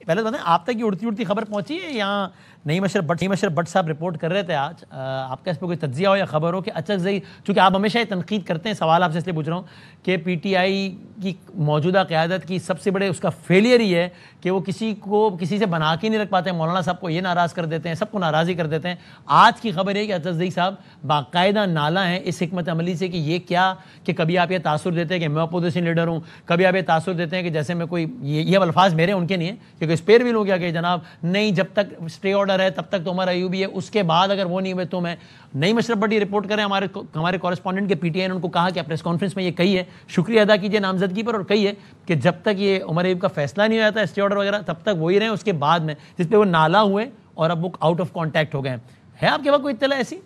पहले तो आप तक ये उड़ती उड़ती खबर पहुंची है? यहाँ नईम अशरफ भट्ट साहब रिपोर्ट कर रहे थे आज, आपका इस पर कोई तज्जिया हो या खबर हो कि अचकज़ई, चूँकि आप हमेशा ये तनकीद करते हैं, सवाल आपसे इसलिए पूछ रहा हूँ कि पीटीआई की मौजूदा क़यादत की सबसे बड़े उसका फेलियर ही है कि वो किसी से बना के नहीं रख पाते हैं। मौलाना साहब को ये नाराज़ कर देते हैं, सबको नाराज़ी कर देते हैं। आज की खबर है कि अचकज़ई साहब बाकायदा नाला हैं इस हिकमत अमली से कि ये क्या, कि कभी आप ये तासुर देते हैं कि मैं अपोजिशन लीडर हूँ, कभी आप ये तासुर देते हैं कि जैसे मैं कोई, ये अल्फाज मेरे उनके नहीं है, क्योंकि स्पेयर भी लोग क्या कि जनाब नहीं, जब तक स्टे ऑर्डर है तब तक तो उमर अयूबी है, उसके बाद अगर वो नहीं हुए तो मैं। नईम अशरफ भट्ट रिपोर्ट करें, हमारे कॉरेस्पॉन्डेंट के पीटीआई ने उनको कहा कि प्रेस कॉन्फ्रेंस में ये कही है, शुक्रिया अदा कीजिए नामजदगी पर, और कही है कि जब तक ये उमर अयूब का फैसला नहीं हो जाता स्टे ऑर्डर वगैरह तब तक वही रहे, उसके बाद में जिस पे वो नाला हुए और अब वो आउट ऑफ कॉन्टैक्ट हो गए। है आपके पास कोई इत्तला ऐसी?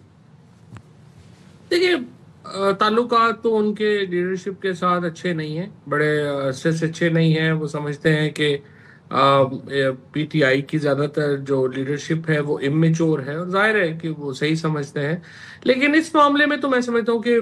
देखिए, ताल्लुकात तो उनके लीडरशिप के साथ अच्छे नहीं हैं, बड़े अरसे से अच्छे नहीं हैं। वो समझते हैं कि पीटीआई की ज़्यादातर जो लीडरशिप है वो इमेच्योर है, और जाहिर है कि वो सही समझते हैं। लेकिन इस मामले में तो मैं समझता हूँ कि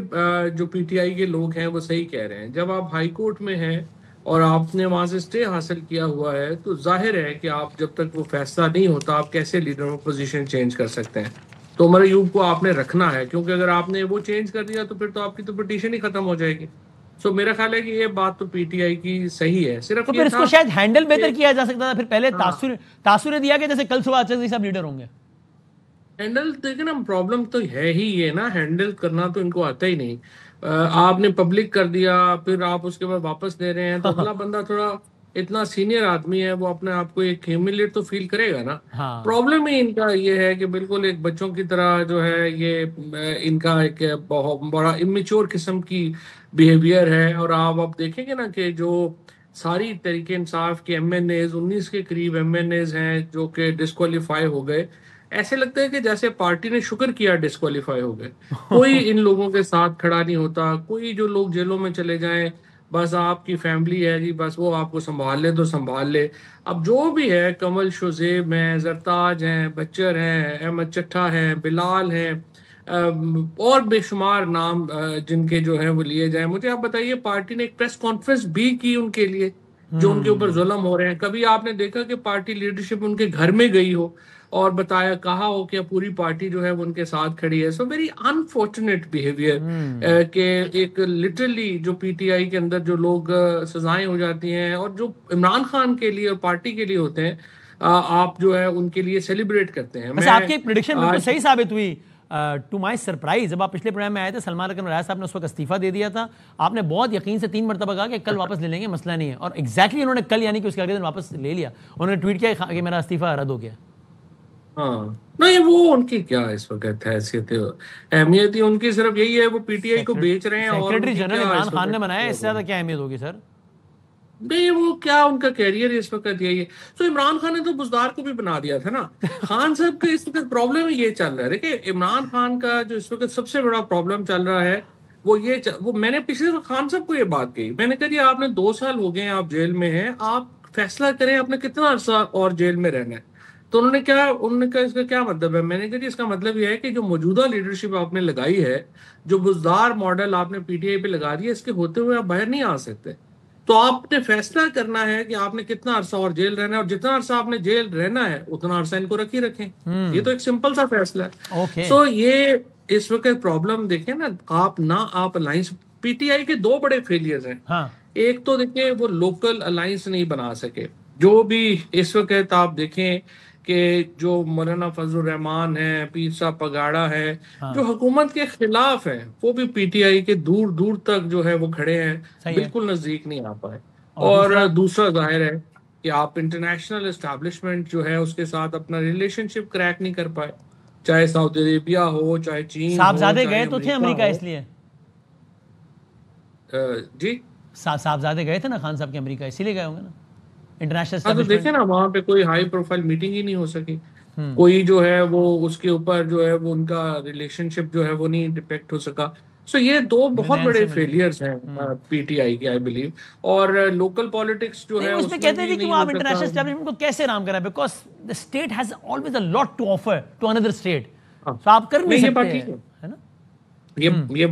जो पीटीआई के लोग हैं वो सही कह रहे हैं। जब आप हाई कोर्ट में हैं और आपने वहां से स्टे हासिल किया हुआ है, तो जाहिर है कि आप, जब तक वो फैसला नहीं होता, आप कैसे लीडर ऑफ पोजीशन चेंज कर सकते हैं। तो उमर अयूब को आपने रखना है, क्योंकि अगर आपने वो चेंज कर दिया तो फिर तो आपकी तो पिटीशन ही खत्म हो जाएगी। सो मेरा ख्याल है कि ये बात तो पीटीआई की सही है। सिर्फ तो ये फिर इसको था शायद हैंडल बेहतर कि किया जा सकता था, फिर पहले हाँ, तासुर दिया कि जैसे कल सुबह अचकज़ई साहब लीडर होंगे। हैंडल देखिए ना, प्रॉब्लम तो है ही ये ना, हैंडल करना तो इनको आता ही नहीं। आपने पब्लिक कर दिया, फिर आप उसके बाद वापस ले रहे हैं, तो अगला बंदा थोड़ा, इतना सीनियर आदमी है, वो अपने आप को एक ह्यूमिलेट तो फील करेगा ना। हाँ, प्रॉब्लम ही इनका ये है कि बिल्कुल एक बच्चों की तरह जो है ये, इनका एक बहुत बड़ा इमेच्योर किस्म की बिहेवियर है। और आप अब देखेंगे ना कि जो सारी तरीके इंसाफ के एमएनएज, 19 के करीब एमएनएज हैं जो कि डिस्क्वालीफाई हो गए। ऐसे लगता है कि जैसे पार्टी ने शुक्र किया डिस्क्वालीफाई हो गए। कोई इन लोगों के साथ खड़ा नहीं होता। कोई जो लोग जेलों में चले जाएं, बस आपकी फैमिली है जी, बस वो आपको संभाल ले तो संभाल ले। अब जो भी है, कमल शुजेब हैं, जरताज हैं, बच्चर हैं, अहमद चट्ठा हैं, बिलाल हैं, और बेशुमार नाम जिनके जो है वो लिए जाए। मुझे आप बताइए, पार्टी ने एक प्रेस कॉन्फ्रेंस भी की उनके लिए, जो उनके ऊपर जुल्म हो रहे हैं? कभी आपने देखा कि पार्टी लीडरशिप उनके घर में गई हो और बताया, कहा हो कि पूरी पार्टी जो है वो उनके साथ खड़ी है? सो वेरी अनफॉर्चुनेट बिहेवियर कि एक लिटरली जो पीटीआई के अंदर जो लोग सजाएं हो जाती हैं, और जो इमरान खान के लिए और पार्टी के लिए होते हैं, आप जो है उनके लिए सेलिब्रेट करते हैं। वैसे मैं आपकी प्रिडिक्शन बिल्कुल आज सही साबित हुई। टू माई सरप्राइज, जब आप पिछले प्रोग्राम में आए थे, सलमान अकरम राय साहब ने उस वक्त इस्तीफा दे दिया था। आपने बहुत यकीन से 3 मरतबा कहा कि कल वापस ले लेंगे, मसला नहीं है, और एग्जैक्टली उन्होंने कल, यानी कि उसके अगले दिन वापस ले लिया। उन्होंने ट्वीट किया कि मेरा इस्तीफा रद्द हो गया। हाँ, नहीं वो उनकी क्या इस वक्त हैसियत है, अहमियत ही उनकी सिर्फ यही है, वो पीटीआई को बेच रहे हैं, और सेक्रेटरी उनकी जनरल क्या इमरान इस खान ने वक्त बनाया, इससे ज्यादा प्रॉब्लम? क्या अहमियत होगी सर? नहीं, वो क्या उनका कैरियर इस वक्त यही है। तो इमरान खान ने तो बुजदार को भी बना दिया था ना। खान साहब का इस वक्त प्रॉब्लम ये चल रहा है। देखिए, इमरान खान का जो इस वक्त सबसे बड़ा प्रॉब्लम चल रहा है वो मैंने पिछले वक्त खान साहब को ये बात कही। मैंने कहा जी, आपने 2 साल हो गए हैं, आप जेल में हैं, आप फैसला करें आपने कितना अरसा और जेल में रहना है। तो उन्होंने कहा इसका क्या मतलब है? मैंने कहा जी, इसका मतलब यह है कि जो मौजूदा लीडरशिप आपने लगाई है, जो बुजदार मॉडल आपने पीटीआई पे लगा दिया, इसके होते हुए आप बाहर नहीं आ सकते। तो आपने फैसला करना है कि आपने कितना अरसा और जेल रहना है, और जितना अरसा आपने जेल रहना है उतना अरसा इनको रखी रखें। ये तो एक सिंपल सा फैसला है। ओके। सो ये इस वक्त प्रॉब्लम देखें ना, आप अलायंस, पीटीआई के 2 बड़े फेलियर्स हैं। हाँ, एक तो देखिए, वो लोकल अलायंस नहीं बना सके। जो भी इस वक्त आप देखें कि जो मौलाना फजल रहमान है, पीर साहब पगाड़ा है, जो हाँ, हुकूमत के खिलाफ है, वो भी पीटीआई के दूर दूर तक जो है वो खड़े हैं, सही है। बिल्कुल नजदीक नहीं आ पाए। और और दूसरा, दूसरा जाहिर है कि आप इंटरनेशनल एस्टैब्लिशमेंट जो है उसके साथ अपना रिलेशनशिप क्रैक नहीं कर पाए। चाहे सऊदी अरेबिया हो, चाहे चीन हो, साहबजादे चाहे गए तो थे अमेरिका अमेरिका हो। इसलिए। जी। साहबजादे गए थे ना खान साहब के अमेरिका, इसीलिए गए होंगे ना, इंटरनेशनल हाँ, तो देखे एस्टेब्लिशमेंट। ना, वहां पे कोई हाई प्रोफाइल मीटिंग ही नहीं हो सकी। कोई जो है वो उसके ऊपर जो है वो उनका रिलेशनशिप जो है वो नहीं डिपेक्ट हो सका। सो ये 2 बहुत जुनैन बड़े से मिले थे। फेलियर्स हैं पीटीआई के, आई बिलीव। और लोकल पॉलिटिक्स जो नहीं, है वो इसमें उसमें कहते भी थे कि वो नहीं हो आप सका। इंटरनेशनल एस्टेब्लिशमेंट को कैसे नाम करें, because the state has always a lot to offer to another state, हाँ, तो आप कर नहीं नहीं ये सकते बात ठीक हैं, है। है ना? ये ये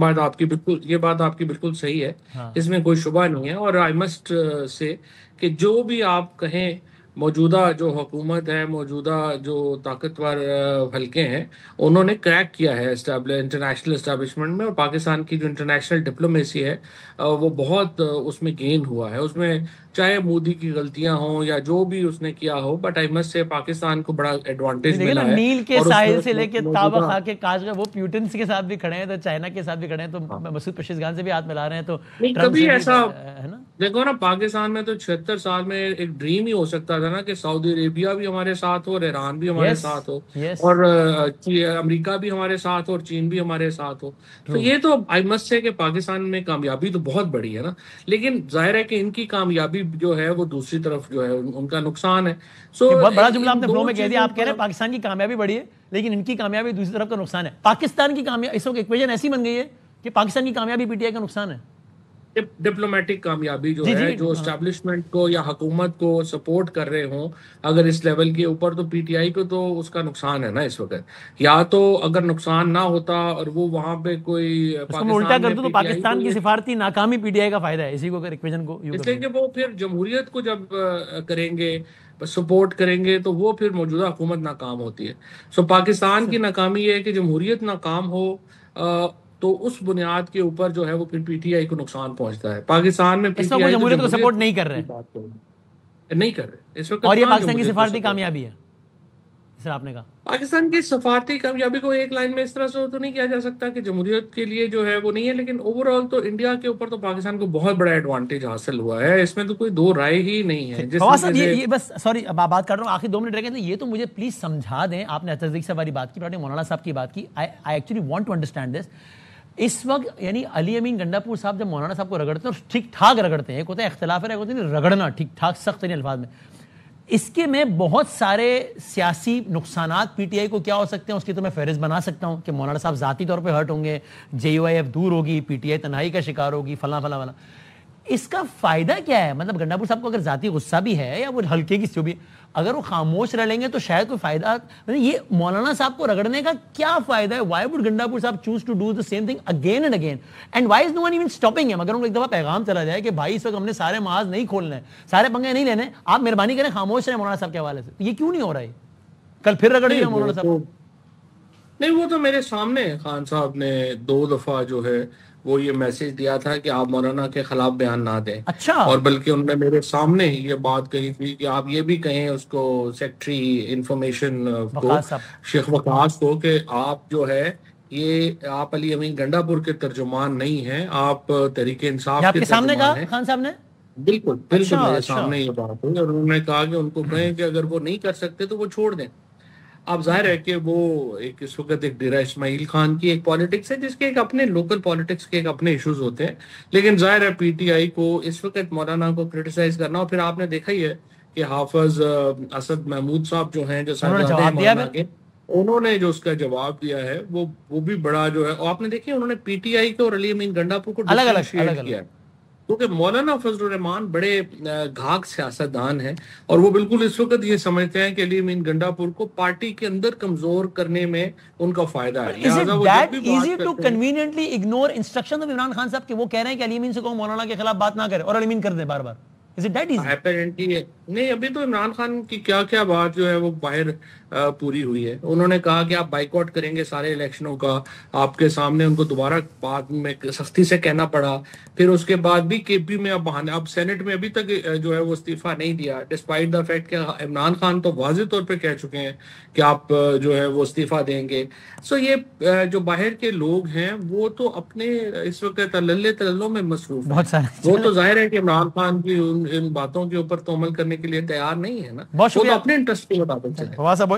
बात आपकी बिल्कुल सही है। हाँ, इसमें कोई शुबा नहीं है। और आई मस्ट से कि जो भी आप कहें, मौजूदा जो हुकूमत है, मौजूदा जो ताकतवर हलके हैं, उन्होंने क्रैक किया है इंटरनेशनल एस्टेब्लिशमेंट में, और पाकिस्तान की जो इंटरनेशनल डिप्लोमेसी है वो बहुत उसमें गेन हुआ है उसमें, चाहे मोदी की गलतियां हों या जो भी उसने किया हो, but I must say Pakistan को बड़ा एडवांटेज देखिए ना, मिला है। नील के और साहिल उसमें से लेके ताबा मौजूदा, खा के काश का वो प्यूटन के साथ भी खड़े हैं, तो चाइना के साथ भी खड़े हैं, तो हाँ, मसूद पशिशगान से भी हाथ मिला रहे हैं, तो नहीं ट्रम्प कभी से भी ऐसा, है ना। देखो ना, पाकिस्तान में तो 76 साल में एक ड्रीम ही हो सकता था ना कि सऊदी अरेबिया भी हमारे साथ हो और ईरान भी हमारे यस, साथ हो, यस, और अमेरिका भी हमारे साथ हो और चीन भी हमारे साथ हो। तो ट्रू। ये तो आई मस्ट से कि पाकिस्तान में कामयाबी तो बहुत बड़ी है ना, लेकिन जाहिर है कि इनकी कामयाबी जो है वो दूसरी तरफ जो है उनका नुकसान है। ये सो बहुत बड़ा जुमला इन आपने फ्लो दो में कह दिया। चीजों आप कह रहे हैं का पाकिस्तान की कामयाबी बड़ी है, लेकिन इनकी कामयाबी दूसरी तरफ का नुकसान है। पाकिस्तान की कामयाबी, इस वक्त इक्वेशन ऐसी बन गई है कि पाकिस्तान की कामयाबी पीटीआई का नुकसान है। डिप्लोमेटिक कामयाबी जो जी, है, जी, जो एस्टेब्लिशमेंट को या हुकूमत को सपोर्ट कर रहे हों अगर इस लेवल के ऊपर, तो पीटीआई को तो उसका नुकसान है ना इस वक्त। या तो अगर नुकसान ना होता और वो वहां पे कोई उसको मैं उल्टा पाकिस्तान कर में दूं तो पीटीआई को पाकिस्तान की ये, सिफारती नाकामी पीटीआई का फायदा है, इसी को अगर इक्वेशन को यू कर इसलिए दूं। कि वो फिर जमहूरियत को जब करेंगे, सपोर्ट करेंगे, तो वो फिर मौजूदा हुकूमत नाकाम होती है। सो पाकिस्तान की नाकामी ये है कि जमहूरियत नाकाम हो, तो उस बुनियाद के ऊपर जो है वो फिर पीटीआई को नुकसान पहुंचता है। पाकिस्तान में इस वक्त वो पीटीआई तो जमहूरियत को जमहूरियत सपोर्ट नहीं कर रहे की हैं, बात नहीं कर रहे इस वक्त, और ये कहाँ पाकिस्तान की जमहूरियत को सिफारती सपोर्ट। कामयाबी है, सर आपने कहा। पाकिस्तान की सफारती कामयाबी को एक लाइन में इस तरह से तो नहीं किया जा सकता कि जमहूरियत के लिए जो है वो नहीं है, लेकिन ओवरऑल तो इंडिया के ऊपर तो पाकिस्तान को बहुत बड़ा एडवांटेज हासिल हुआ है, इसमें तो कोई दो राय ही नहीं है। जिस फवाद साहब, तरीके से ये बस सॉरी, अब आप बात कर रहा हूँ, आखिर 2 मिनट रह गए, तो ये तो मुझे प्लीज समझा दें। आपने तस्दीक से हमारी बात की, आपने मौलाना साहब की बात की। I actually want to understand this. इस वक्त यानी अली अमीन गंडापुर साहब जब मौलाना साहब को रगड़ते हैं, और ठीक ठाक रगड़ते हैं, एक होता है इख्तिलाफ है, एक होता है रगड़ना ठीक ठाक सख्त अल्फाज में, इसके में बहुत सारे सियासी नुकसानात पीटीआई को क्या हो सकते हैं, उसकी तो मैं फहरिस्त बना सकता हूं कि मौलाना साहब जाती तौर पे हर्ट होंगे, जेयूआईएफ दूर होगी, पीटीआई तन्हाई का शिकार होगी, फला फला फला। इसका फायदा क्या है? मतलब गंडापुर साहब को अगर जाती गुस्सा भी है या वो हल्के की जो भी, अगर वो खामोश रह लेंगे तो शायद कोई फायदा, मतलब ये मौलाना साहब को रगड़ने का क्या फायदा है? व्हाई वुड गंडापुर साहब choose to do the same thing again and again, and why is no one even stopping him? अगर उनको एक दफा पैगाम चला जाए कि भाई इस वक्त हमने सारे महाज नहीं खोलने, सारे पंगे नहीं लेने, आप मेहरबानी करें खामोश रहे मौलाना साहब के हवाले से, तो ये क्यों नहीं हो रहा है? कल फिर रगड़ दिया मौलाना साहब। नहीं, वो तो मेरे सामने खान साहब ने 2 दफा जो है वो ये मैसेज दिया था कि आप मौलाना के खिलाफ बयान ना दें। अच्छा, और बल्कि उन्होंने मेरे सामने ही ये बात कही थी कि आप ये भी कहें उसको, सेक्रेटरी इंफॉर्मेशन को, वकास साहब, शेख वकास को, कि आप जो है ये आप अली अमीन गंडापुर के तर्जुमान नहीं हैं, आप तहरीक ये इंसाफ के आपके सामने तर्जुमान कहा हैं। खान साहब ने? बिल्कुल बिल्कुल, अच्छा, मेरे अच्छा, सामने ये बात हुई और उन्होंने कहा कि उनको कहें कि अगर वो नहीं कर सकते तो वो छोड़ दें। अब जाहिर है कि वो एक इस वक्त एक डेरा इस्माइल खान की एक पॉलिटिक्स है, जिसके एक अपने लोकल पॉलिटिक्स के एक अपने इश्यूज होते हैं, लेकिन जाहिर है पीटीआई को इस वक्त मौलाना को क्रिटिसाइज करना, और फिर आपने देखा ही है कि हाफिज असद महमूद साहब जो हैं, जो उन्होंने साहिबजादे हैं जवाब दिया मौलाना फिर। के, उन्होंने जो उसका जवाब दिया है वो भी बड़ा जो है, और आपने देखिए उन्होंने पीटीआई को और अली अमीन गंडापुर को अलग अलग, डिफरेंशिएट अलग किया अलग। है, क्योंकि मौलाना फजलुर रहमान बड़े घाक सियासतदान हैं, और वो बिल्कुल इस वक्त ये समझते हैं कि अली अमीन गंडापुर को पार्टी के अंदर कमजोर करने में उनका फायदा है, इज इट लिहाजा वो जब दैट भी इजी बात टू करते हैं। Conveniently ignore instruction of Imran Khan साहब के? वो कह रहे हैं कि अली अमीन से कहो मौलाना के खिलाफ बात ना करे, और अली अमीन कर दे बार बार। Is it that easy? Apparently नहीं, अभी तो इमरान खान की क्या क्या बात जो है वो बाहर पूरी हुई है। उन्होंने कहा कि आप बाइकआउट करेंगे सारे इलेक्शनों का, आपके सामने उनको दोबारा बाद में सख्ती से कहना पड़ा, फिर उसके बाद भी केपी में अब बहाने, अब सेनेट में अभी तक जो है वो इस्तीफा नहीं दिया, डिस्पाइट द फैक्ट कि इमरान खान तो वाज़ेह तौर पे कह चुके हैं कि आप जो है वो इस्तीफा देंगे। सो ये जो बाहर के लोग हैं वो तो अपने इस वक्त लल्ले तल्लों में मसरूफ बहुत हैं। सारे वो तो जाहिर है कि इमरान खान की इन बातों के ऊपर तो अमल करने के लिए तैयार नहीं है ना, बहुत वो तो शुक्रिया अपने इंटरेस्ट के मुताबिक चले। फवाद साहब।